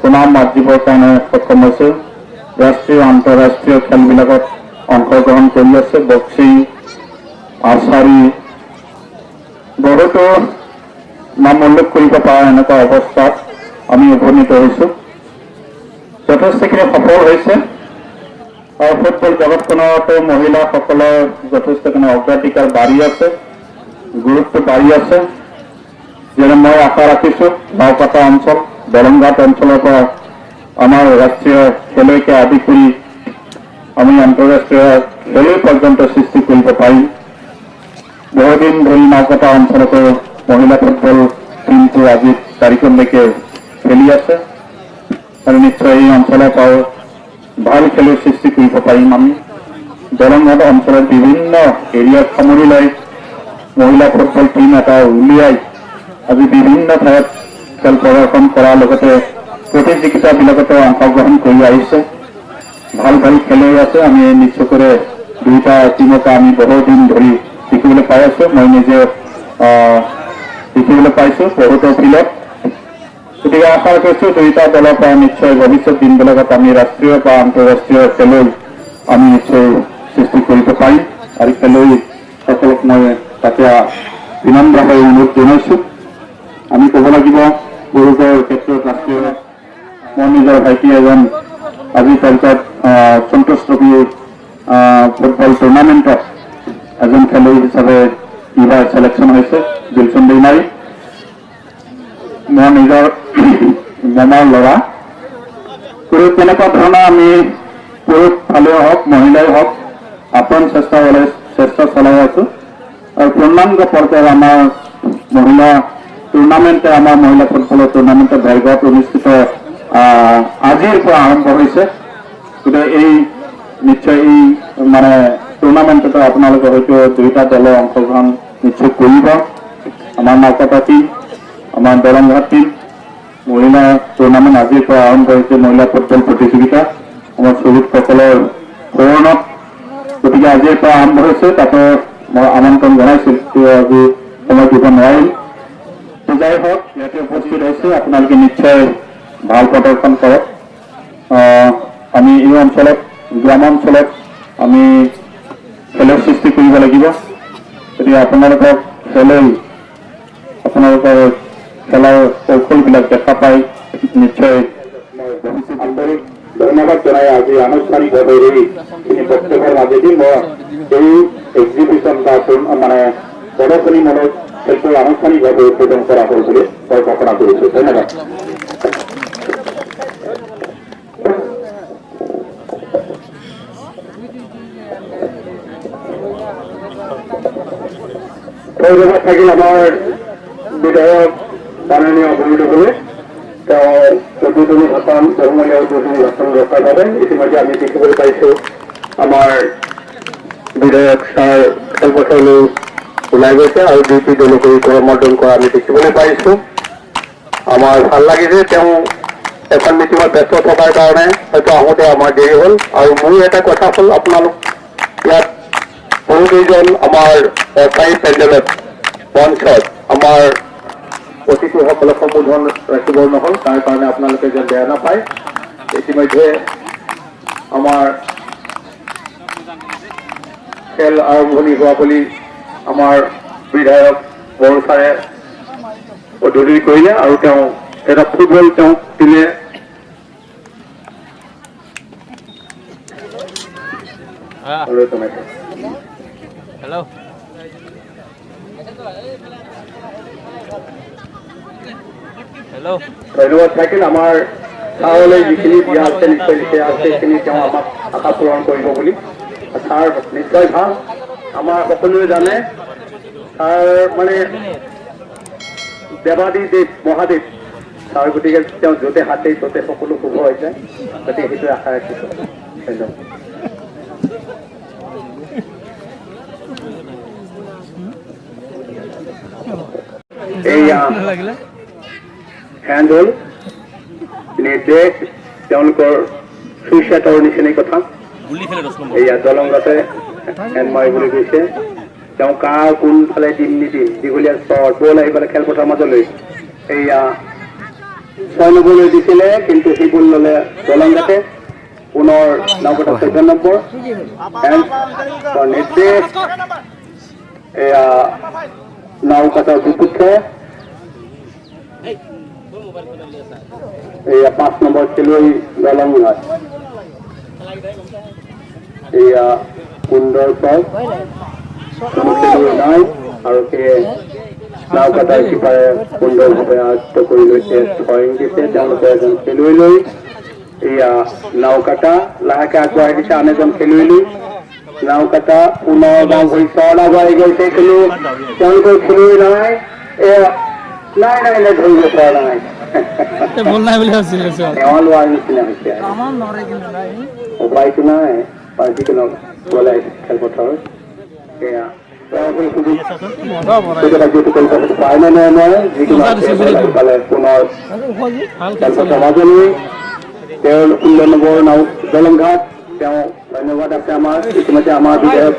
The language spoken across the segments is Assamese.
সুনাম আৰ্জিবৰ কাৰণে সক্ষম হৈছে। ৰাষ্ট্ৰীয় আন্তঃৰাষ্ট্ৰীয় খেলবিলাকত অংশগ্ৰহণ কৰি আছে। বক্সিং, আৰ্চাৰী, বহুতো নাম উল্লেখ কৰিব পৰা এনেকুৱা অৱস্থাত আমি উপনীত হৈছোঁ। যথেষ্টখিনি সফল হৈছে আৰু ফুটবল জগতখনতো মহিলাসকলৰ যথেষ্টখিনি অগ্ৰাধিকাৰ বাঢ়ি আছে, গুৰুত্ব বাঢ়ি আছে। যেনে মই আশা ৰাখিছোঁ নাওকাটা অঞ্চল, দলংঘাট অঞ্চলৰ পৰা আমাৰ ৰাষ্ট্ৰীয় খেলুৱৈকে আদি কৰি আমি আন্তঃৰাষ্ট্ৰীয় খেলুৱৈ পৰ্যন্ত সৃষ্টি কৰিব পাৰিম। বহুদিন ধৰি নাওকাটা অঞ্চলতো মহিলা ফুটবল টিমটো আজি তাৰিখলৈকে খেলি আছে আৰু নিশ্চয় এই অঞ্চলৰ পৰাও ভাল খেলুৱৈ সৃষ্টি কৰিব পাৰিম। আমি দলংঘাট অঞ্চলৰ বিভিন্ন এৰিয়াত সামৰি লৈ মহিলা ফুটবল টিম এটা উলিয়াই আজি বিভিন্ন ঠাইত খেল প্ৰদৰ্শন কৰাৰ লগতে প্ৰতিযোগিতাবিলাকতো অংশগ্ৰহণ কৰি আহিছে। ভাল ভাল খেলুৱৈ আছে। আমি নিশ্চয়কৈ দুয়োটা টিমকে আমি বহুদিন ধৰি দেখিবলৈ পাই আছোঁ। মই নিজে দেখিবলৈ পাইছোঁ বহুতো ফিল্ডত। গতিকে আশা কৰিছোঁ দুয়োটা দলৰ পৰা নিশ্চয় ভৱিষ্যত দিনবিলাকত আমি ৰাষ্ট্ৰীয় বা আন্তঃৰাষ্ট্ৰীয় খেলুৱৈ আমি নিশ্চয় সৃষ্টি কৰিব পাৰিম আৰু খেলুৱৈসকলক মই তাতে বিনম্ৰভাৱে অনুৰোধ জনাইছোঁ। আমি ক'ব লাগিব পুৰুষৰ ক্ষেত্ৰত ৰাষ্ট্ৰীয় মোৰ নিজৰ ভাইটি এজন আজি তাৰিখত সন্তোষ ট্ৰফী ফুটবল টুৰ্ণামেণ্টত এজন খেলুৱৈ হিচাপে এইবাৰ চিলেকশ্যন হৈছে। বিলচন বেমাৰী মোৰ নিজৰ মামাৰ ল'ৰা। গতিকে তেনেকুৱা ধৰণৰ আমি পুৰুষ ফালেও হওক মহিলাই হওক আপ্ৰাণ চেষ্টা চলাই আছোঁ আৰু পূৰ্ণাংগ পৰ্যায়ত আমাৰ মহিলা টুৰ্ণামেণ্টে আমাৰ মহিলা ফুটবলৰ টুৰ্ণামেণ্টে ভাৰতত অনুষ্ঠিত আজিৰ পৰা আৰম্ভ হৈছে। গতিকে এই নিশ্চয় এই মানে টুৰ্ণামেণ্টতে আপোনালোকে হয়তো দুয়োটা দলে অংশগ্ৰহণ নিশ্চয় কৰিব। আমাৰ নাওকাটা টিম, আমাৰ দলংঘাট টিম মহিলা টুৰ্ণামেণ্ট আজিৰ পৰা আৰম্ভ হৈছে। মহিলা ফুটবল প্ৰতিযোগিতা আমাৰ শ্বহীদসকলৰ সোঁৱৰণত। গতিকে আজিৰ পৰা আৰম্ভ হৈছে। তাতে মই আমন্ত্ৰণ জনাইছিলোঁ, আজি সময় দিব নোৱাৰিম। যাই হওক ইয়াতে উপস্থিত হৈছে, আপোনালোকে নিশ্চয় ভাল প্ৰদৰ্শন কৰক। আমি এই অঞ্চলত গ্ৰামাঞ্চলত আমি খেলৰ সৃষ্টি কৰিব লাগিব। গতিকে আপোনালোকক আপোনালোকৰ খেলাৰ কৌশলবিলাক দেখা পাই নিশ্চয় আন্তৰিক ধন্যবাদ জনাই আজি আনুষ্ঠানিকভাৱে এইখিনি বক্তব্যৰ মাজেদি মই এই এক্সিবিশ্যন বা মানে প্ৰদৰ্শনীমূলক খেলটো আনুষ্ঠানিকভাৱে উদ্বোধন কৰা হ'ল বুলি মই ঘোষণা কৰিছোঁ। ধন্যবাদ। ধন্যবাদ থাকিল আমাৰ বিধায়ক মাননীয় বন্ধুসকলে। তেওঁ উদ্বোধনী ভাষণ বহুমূলীয়া উদ্বোধনী ভাষণ ৰখাৰ বাবে ইতিমধ্যে আমি দেখিবলৈ পাইছোঁ আমাৰ বিধায়ক ছাৰ খেলপথাৰলৈ ওলাই গৈছে আৰু দুটি দলকৈ কৰমৰ্দন কৰা আমি দেখিবলৈ পাইছোঁ। আমাৰ ভাল লাগিছে। তেওঁ এখন মিটিঙত ব্যস্ত থকাৰ কাৰণে হয়তো আহোঁতে আমাৰ দেৰি হ'ল। আৰু মোৰ এটা কথা হ'ল, আপোনালোক ইয়াত বহুকেইজন আমাৰ অস্থায়ী পেণ্ডেলত মঞ্চত আমাৰ অতিথিসকলক সম্বোধন ৰাখিব নহ'ল, তাৰ কাৰণে আপোনালোকে যেন বেয়া নাপায়। ইতিমধ্যে আমাৰ খেল আৰম্ভণি হোৱা বুলি আমাৰ বিধায়ক বড়ো ছাৰে উদ্বোধন কৰিলে আৰু তেওঁ এটা ফুটবল তেওঁ দিলে। হেল্ল' হেল্ল' ধন্যবাদ থাকিল। আমাৰ ছাৰলৈ যিখিনি দিয়া আছে নিশ্চয় দিয়া আছে সেইখিনি তেওঁ আমাক আশা পূৰণ কৰিব বুলি। ছাৰ নিশ্চয় ভাল। আমাৰ সকলোৱে জানে ছাৰ মানে দেৱাদিদেৱ মহাদেৱ ছাৰ। গতিকে তেওঁ য'তে হাতে ত'তে সকলো শুভ হৈ যায়। গতিকে সেইটোৱে আশা ৰাখিছোঁ। ধন্যবাদ। এইয়া হেণ্ড হ'ল নিৰ্দেশ তেওঁলোকৰ চুইচাইডৰ নিচিনাই কথা। এয়া দলংঘাটে হেণ্ড মাৰিবলৈ গৈছে। তেওঁ কাৰ কোনফালে দিম নিদিম দীঘলীয়া স্তৰ বল আহি পেলাই খেলপথাৰৰ মাজলৈ। এয়া 6 নম্বৰলৈ দিছিলে কিন্তু সি বল ল'লে দলংঘাটে পুনৰ নাওকাটা 14 নম্বৰ নিৰ্দেশ এয়া নাওকাটাৰ বিপক্ষে এয়া 5 নম্বৰ খেলুৱৈ দলংঘাট এয়া সুন্দৰ পথ কোনো খেলুৱৈ নাই আৰু সেয়ে নাওকাটাৰ কিপাৰে সুন্দৰভাৱে আয়ত্ব কৰি লৈছে 6 দিছে তেওঁলোকে এজন খেলুৱৈ লৈ এয়া নাওকাটা লাহেকে আগুৱাই দিছে আন এজন খেলুৱৈ লৈ নাওকাটা পুনৰ গাঁও ভৰি চল আগুৱাই গৈছে কিন্তু তেওঁলোকৰ খেলুৱৈ নাই এয়া নাই ধৰিব পৰা নাই লোৱাৰ নিচিনা হৈছে উপায়টো নাই যিকোনো গ'লে খেলপথাৰত এয়া পায় নে নোৱাৰে যিকোনো পুনৰ খেলপথাৰ মাজলৈ তেওঁৰ 16 নম্বৰ দলংঘাট তেওঁ ধন্যবাদ আছে আমাৰ ইতিমধ্যে আমাৰ বিধায়ক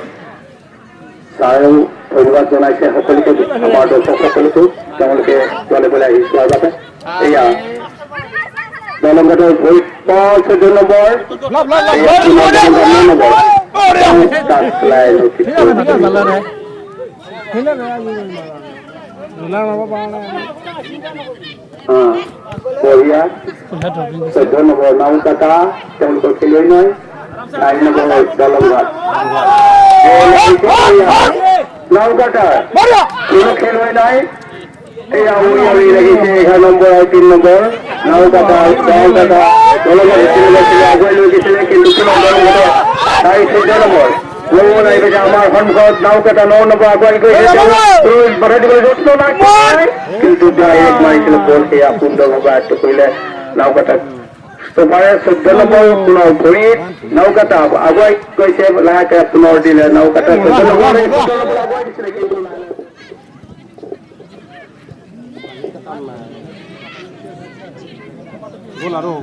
ছাৰেও ধন্যবাদ জনাইছে সকলোকে আমাৰ দৰ্শকসকলকো তেওঁলোকে দলে বলে আহি চোৱাৰ বাবে এয়া দলংঘাটৰ ভৰিত 14 নম্বৰ বঢ়িয়া 14 নম্বৰ নাওকাটা তেওঁলোকৰ খেলুৱৈ নহয় 9 নম্বৰ দলংঘাট নাওকাটা কোনো খেলুৱৈ নাই এয়া উৰি লাগিছে 11 নম্বৰ আৰু 3 নম্বৰ নাওকাটা দলংঘাট আগুৱাই লৈ গৈছিলে কিন্তু দলংঘাটে 14 নম্বৰ আমাৰ সন্মুখত নাওকাটা 9 নম্বৰ আগুৱাই গৈছে বঢ়াই দিবলৈ যত্ন নাই কিন্তু ডাইৰেক্ট মাৰিছিল বল সেয়া সুন্দৰভাৱে আয়ত্ব কৰিলে নাওকাটাক 14 নম্বৰ পুনৰ ভৰিত নাওকাটা আগুৱাই গৈছে লাহেকে পুনৰ দিলে নাওকাটা 14 নম্বৰ আগুৱাই দিছিলে কিন্তু গোল আৰু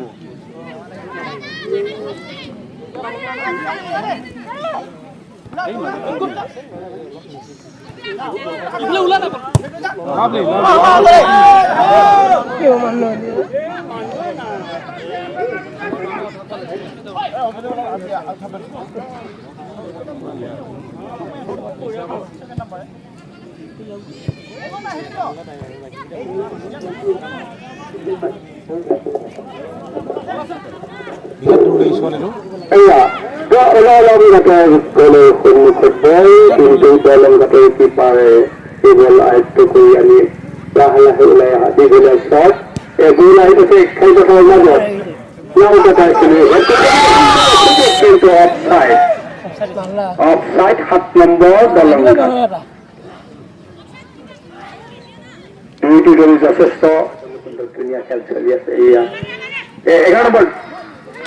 হ'ব কিন্তু দলংঘাটৰ কিপাৰে এই বল আয়ত্ব কৰি আনি লাহে লাহে ওলাই অহা দীঘলীয়া শ্বট বল আহি গৈছে খেলপথাৰৰ মাজত নাওকাটা কিন্তু অফচাইড 7 নম্বৰ দলংঘাট দুইটি দল যথেষ্ট ধুনীয়া খেল চলি আছে এয়া 11 নম্বৰ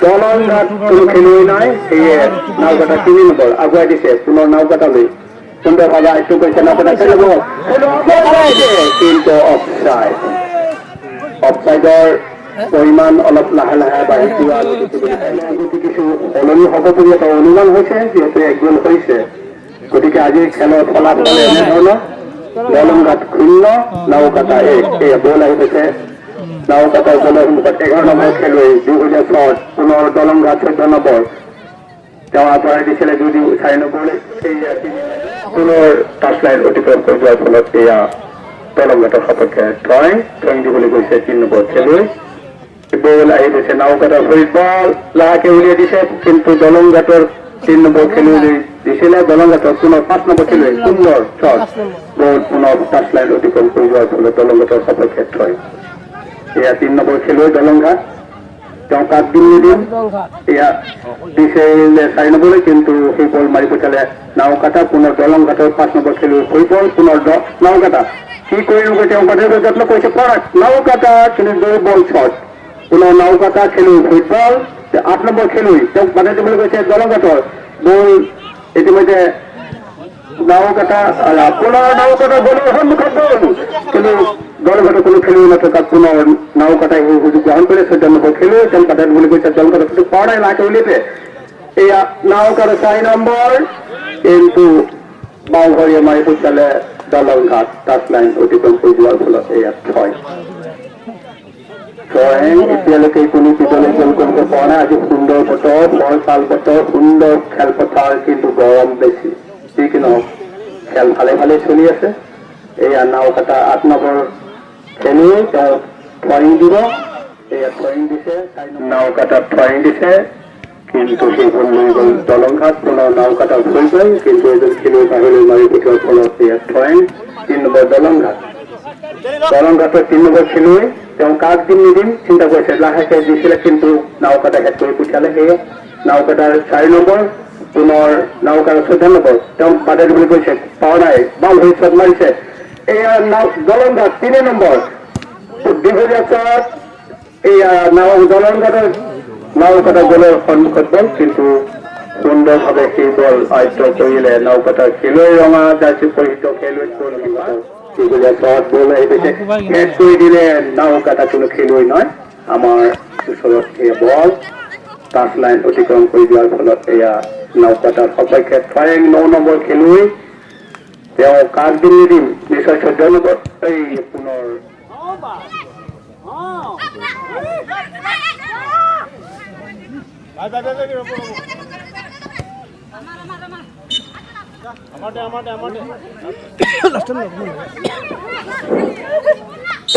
দলংঘাট কোনো খেলুৱৈ নাই সেয়ে নাওকাটা 3 নম্বৰ আগুৱাই দিছে পুনৰ নাওকাটালৈ সুন্দৰভাৱে আয়ত্ব কৰিছে নাওকাটা খেলিব কিন্তু অফচাইডৰ পৰিমাণ অলপ লাহে লাহে বাঢ়ি যোৱা কিছু সলনি হ'ব বুলি এটা অনুমান হৈছে যিহেতু 1 গোল হৈছে গতিকে আজিৰ খেলৰ ফলাফল এনেধৰণৰ দলংঘাট 0 নাওকাটা 1 এই বল আহি গৈছে নাওকাটাৰ বলৰ সন্মুখত 11 নম্বৰ খেলুৱৈ দীঘলীয়া শ্বট পুনৰ দলংঘাট 14 নম্বৰ তেওঁ আঁতৰাই দিছিলে যদিও 4 নম্বৰলৈ পুনৰ টাচ লাইন অতিক্ৰম কৰি যোৱাৰ ফলত এয়া দলংঘাটৰ সপক্ষে ড্ৰয়িং দিবলৈ গৈছে 3 নম্বৰ খেলুৱৈ বল আহি গৈছে নাওকাটাৰ ভৰিত বল লাহেকে উলিয়াই দিছে কিন্তু দলংঘাটৰ 3 নম্বৰ খেলুৱৈ দিছিলে দলংঘাটৰ পুনৰ 5 নম্বৰ খেলুৱৈ সুন্দৰ শ্বট বল পুনৰ টাচ লাইন অতিক্ৰম কৰি যোৱাৰ ফলত দলংঘাটৰ সপক্ষে ড্ৰয়িং এয়া 3 নম্বৰ খেলুৱৈ দলংঘাট তেওঁ কাট দিম নিদিম এয়া দিছিলে 4 নম্বৰলৈ কিন্তু সেই বল মাৰি পঠালে নাওকাটা পুনৰ দলংঘাটৰ 5 নম্বৰ খেলুৱৈ ভৰি বল পুনৰ নাওকাটা কি কৰিলে তেওঁ বাধা যত্ন কৰিছে নাওকাটা কিন্তু বল শ্বট পুনৰ নাওকাটা খেলুৱৈ ভৰি বল 8 নম্বৰ খেলুৱৈ তেওঁক বাধা দিবলৈ গৈছে দলংঘাটৰ বল ইতিমধ্যে নাওকাটা পুনৰ নাওকাটা বলৰ সন্মুখত বল কিন্তু দলঘাটৰ কোনো খেলুৱৈ নথকাত পুনৰ নাওকাটাই সেই সুযোগ গ্ৰহণ কৰে 14 নম্বৰ খেলুৱৈ তেওঁ বাধা দিবলৈ গৈছে দলঘাটৰ সুযোগ পোৱা নাই লাহেকে উলিয়াইছে এয়া নাওকাটা 4 নম্বৰ কিন্তু বাওঁ ভৰিয়ে মাৰি পঠিয়ালে দলংঘাট টাচ লাইন অতিক্ৰম কৰি যোৱাৰ ফলত এয়া 6 ড্ৰয়িং এতিয়ালৈকে কোনো বিদ্যালয় কৰিব পৰা নাই। আজি সুন্দৰ বতৰ, ফল বতৰ, সুন্দৰ খেলপথাৰ, কিন্তু গৰম বেছি। যি কি নহওক খেল ভালে ভালে চলি আছে। এয়া নাওকাটা 8 নম্বৰ খেলুৱৈ, তেওঁ ড্ৰয়িং দিব। এয়া ড্ৰয়িং দিছে, নাওকাটাত ড্ৰয়িং দিছে, কিন্তু সেইখন লৈ গ'ল দলংঘাট। পুনৰ নাওকাটা হৈ গ'ল, কিন্তু এজন খেলুৱৈ বাহিৰলৈ মাৰি পঠিওৱাৰ ফলত এয়া ড্ৰয়িং। 3 নম্বৰ দলংঘাট। দলংঘাটৰ 3 নম্বৰ খেলুৱৈ, তেওঁ কাক দিম নিদিম চিন্তা কৰিছে, লাহেকে দিছিলে, কিন্তু নাওকাটা হেড কৰি পঠিয়ালে। সেয়ে নাওকাটাৰ 4 নম্বৰ, পুনৰ নাওকাটাৰ 14 নম্বৰ, তেওঁ বাধা দিবলৈ কৈছে, পাৱা নাই, বাল হৈ চট মাৰিছে। এয়া দলংঘাট 3 নম্বৰ, দীঘলীয়া চট। এয়া দলংঘাটৰ নাওকাটা গ'লৰ সন্মুখত বল, কিন্তু সুন্দৰভাৱে সেই বল আয়ত্ব কৰিলে নাওকাটাৰ খেলুৱৈ। ৰঙা জাৰ্চি পৰিহিত খেলুৱৈ দীঘলীয়া চট বল আহি গৈছে, হেড কৰি দিলে নাওকাটা। কোনো খেলুৱৈ নহয়, আমাৰ ওচৰত এয়া বল টাচ লাইন অতিক্ৰম কৰি দিয়াৰ ফলত এয়া নাওকাটাৰ সপক্ষে ড্ৰয়িং। 9 নম্বৰ খেলুৱৈ, তেওঁ কাক দিম নিদিম, নিশ্চয় 14 নম্বৰ। এই পুনৰ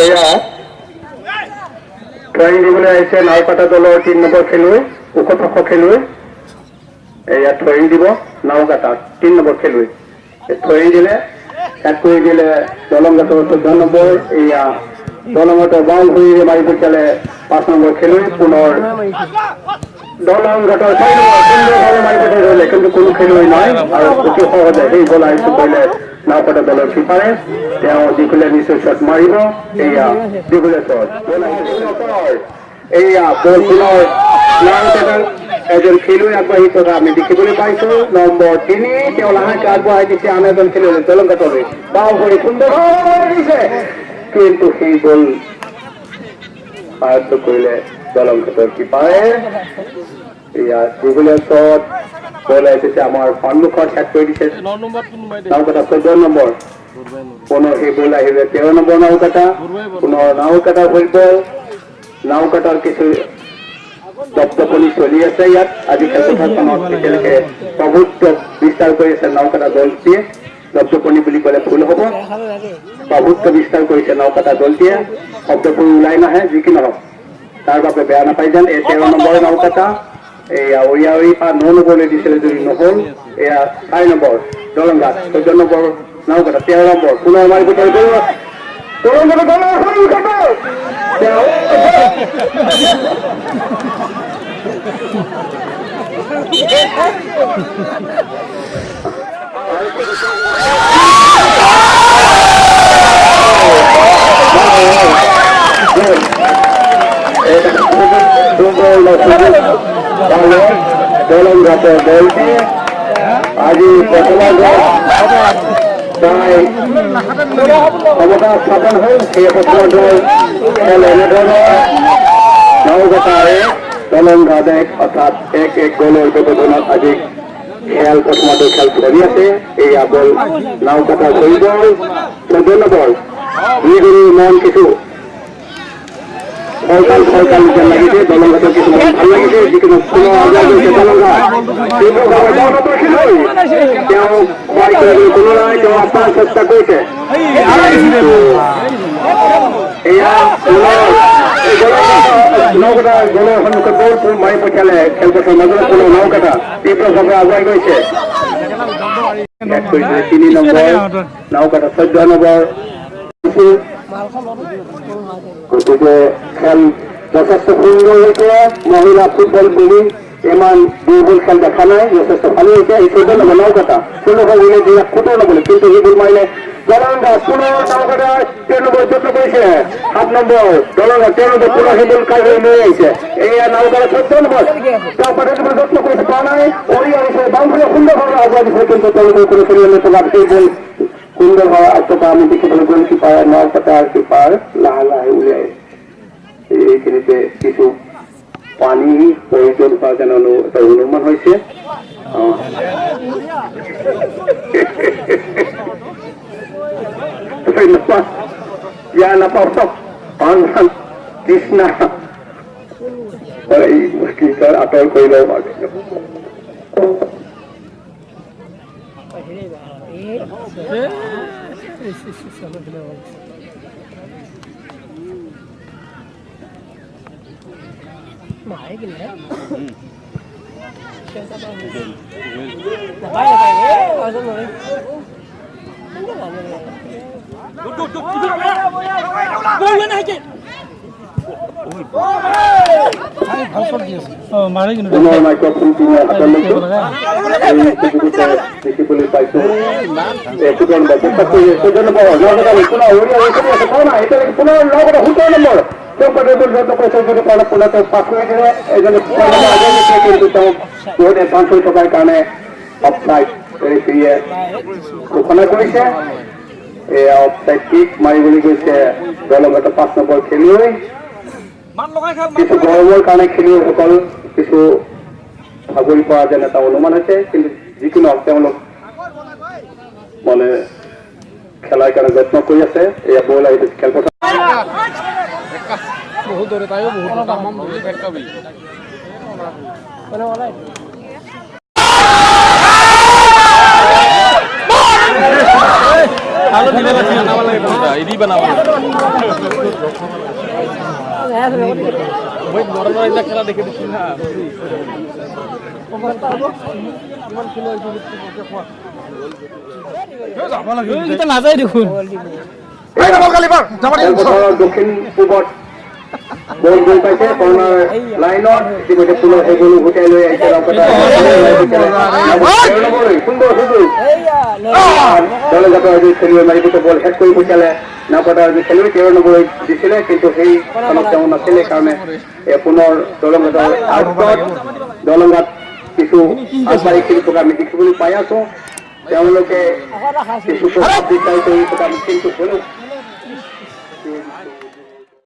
এয়া ড্ৰয়িং দিবলৈ আহিছে নাওকাটা দলৰ 3 নম্বৰ খেলুৱৈ, ওখ খেলুৱৈ। এয়া ড্ৰয়িং দিব নাওকাটাত 3 নম্বৰ খেলুৱৈ, ড্ৰয়িং দিলে, হেড কৰি দিলে দলংঘাটৰ 14 নম্বৰ। এয়া দলংঘাটৰ বাউল হৈ মাৰি পঠিয়ালে 5 নম্বৰ খেলুৱৈ। পুনৰ দলংঘাটৰ 6 নম্বৰ সুন্দৰভাৱে মাৰি পঠিয়ালে, কিন্তু কোনো খেলুৱৈ নাই, আৰু অতি সহজে সেই বল আয়ত্ব কৰিলে নাওকাটা দলৰ কিপাৰে। তেওঁ দীঘলীয়া নিশ্চয় শ্বট মাৰিব। এয়া দীঘলীয়া শ্বট, এয়া বল পুনৰ নাওকাটাৰ এজন খেলুৱৈ আগবাঢ়ি থকা আমি দেখিবলৈ পাইছো। নম্বৰ 3, তেওঁ লাহেকে আগবঢ়াই দিছে আন এজন খেলুৱৈ দলংঘাটলৈ, বাও ভৰি সুন্দৰভাৱে দিছে, কিন্তু সেই বল আয়ত্ব কৰিলে দলংঘাটৰ কিপাৰে। এয়া দীঘলীয়া শ্বট বল আহিছে আমাৰ সন্মুখত, হেড কৰি দিছে নাওকাটা 14 নম্বৰ। পুনৰ সেই বল আহিলে 13 নম্বৰ নাওকাটা, পুনৰ নাওকাটা হৈ বল। নাওকাটাৰ কিছু দপদপনি চলি আছে ইয়াত। আজি খেলপথাৰখনত এতিয়ালৈকে প্ৰভুত্ব বিস্তাৰ কৰি আছে নাওকাটা দলটিয়ে। দপদপনি বুলি ক'লে ভুল হ'ব, প্ৰভুত্ব বিস্তাৰ কৰিছে নাওকাটা দলটিয়ে। শব্দবোৰ ওলাই নাহে, যি কি নহওক তাৰ বাবে বেয়া নাপাই যেন। 13 নম্বৰ নাওকাটা, এয়া উৰিয়াউৰি পা 9 নম্বৰলৈ দিছিলে যদি নহ'ল। এয়া 4 number Dalangghat, 14 number Naokata, 13 number পুনৰ মাৰি পঠিয়াই তেওঁ দলংঘাটৰ দলটি আজি প্ৰায় ক্ষমতা স্থাপন হ'ল। সেই প্ৰথমৰ খেল এনেধৰণৰ নাওকাটাৰে দলংঘাট 1 অৰ্থাৎ 1-1 গ'লৰ ব্যৱধানত আজি খেল প্ৰথমটো খেল চলি আছে। এয়া বল নাওকাটা হৈ গ'ল 14 নম্বৰ। মন কিছু সৰকাৰ যেন লাগিছে, দলংঘাটেৰ কিছু মন ভাল লাগিছে, যিকোনো পুনৰ আগুৱাই গৈছে দলংঘাট। তেওঁ সহায় কৰিবলৈ কোনো নাই, তেওঁ আপ্ৰাণ চেষ্টা কৰিছে। এয়া নাওকাটা গ'লৰ সন্মুখত বল মাৰি পঠিয়ালে খেলপথাৰৰ মাজত। পুনৰ নাওকাটা তীব্ৰভাৱে আগুৱাই গৈছে। 3 নম্বৰ নাওকাটা 14 নম্বৰ। গতিকে খেল যথেষ্ট সুন্দৰ হৈছে। মহিলা ফুটবল বুলি ইমান দুৰ্বল খেল দেখা নাই, যথেষ্ট ভালো হৈছে। এই 14 নম্বৰ নাওকাটা সুন্দৰভাৱে উলিয়াই 14 নম্বৰ, কিন্তু সেইবোৰ মাৰিলে দলংঘাট। পুনৰ নাওকাটা 13 নম্বৰ যত্ন কৰিছে, 7 নম্বৰ দলংঘাট 13 নম্বৰ পুনৰ সেইবোৰ কাইলৈ লৈ আহিছে। এয়া নাওকাটা 14 নম্বৰ, তেওঁ পাঠকৰ যত্ন কৰিছে, পোৱা নাই, কৰি আহিছে বাউণ্ডাৰী সুন্দৰভাৱে আগুৱাই দিছে, কিন্তু তেওঁলোকে কোনো খেলিবলৈ নথকা সেই বল সুন্দৰভাৱে আত্মতা আমি দেখিবলৈ গ'ল। কিপাৰ নাওকাটাৰ কিপাৰ লাহে লাহে উলিয়াই এইখিনিতে কিছু পানী প্ৰয়োজন হোৱাৰ যেন এটা অনুমান হৈছে। ধন্যবাদ, জ্ঞান নাপাওঁ তৃষ্ণা আঁতৰ কৰি ল'ব পাৰে পুনৰ মাইক্ৰফোন দেখিবলৈ পাইছো পুনৰ থকাৰ কাৰণে অফচাইড ৰেফাৰীয়ে ঘোষণা কৰিছে এয়া অফচাইড কিক মাৰিবলৈ গৈছে দলংঘাটৰ 5 নম্বৰ খেলুৱৈ কিছু গৰমৰ কাৰণে খেলুৱৈসকল কিছু ভাগৰি পৰা যেন এটা অনুমান হৈছে কিন্তু যিকোনো হওক তেওঁলোক মানে খেলাৰ কাৰণে যত্ন কৰি আছে এয়া বল আহিছে খেলপথাৰ বহুত দৌৰে তাইও বহুত আলু দিলে বানাব লাগে ইদি বানাব মই নরমাল এটা খেলা দেখে দিছি না নাযায় দেখোন দক্ষিণ পূবত বল গৈ পাইছে কৰ্ণাৰ লাইনত ইতিমধ্যে পুনৰ সেই বল উভতাই লৈ আহিছে সুন্দৰ সুযোগ দলঘাটৰ এজন খেলুৱৈ মাৰিবলৈ বল হেড কৰি পঠিয়ালে নাওকাটাৰ এজন খেলুৱৈ 13 নম্বৰ দিছিলে কিন্তু সেই স্থানত তেওঁ নাছিলে কাৰণে পুনৰ দলঘাটৰ আগত দলঘাট কিছু আগবাঢ়ি খেলি থকা আমি দেখিবলৈ পাই আছো তেওঁলোকে কিছু প্ৰভাৱ বিচাৰি কৰি থকা আমি কিন্তু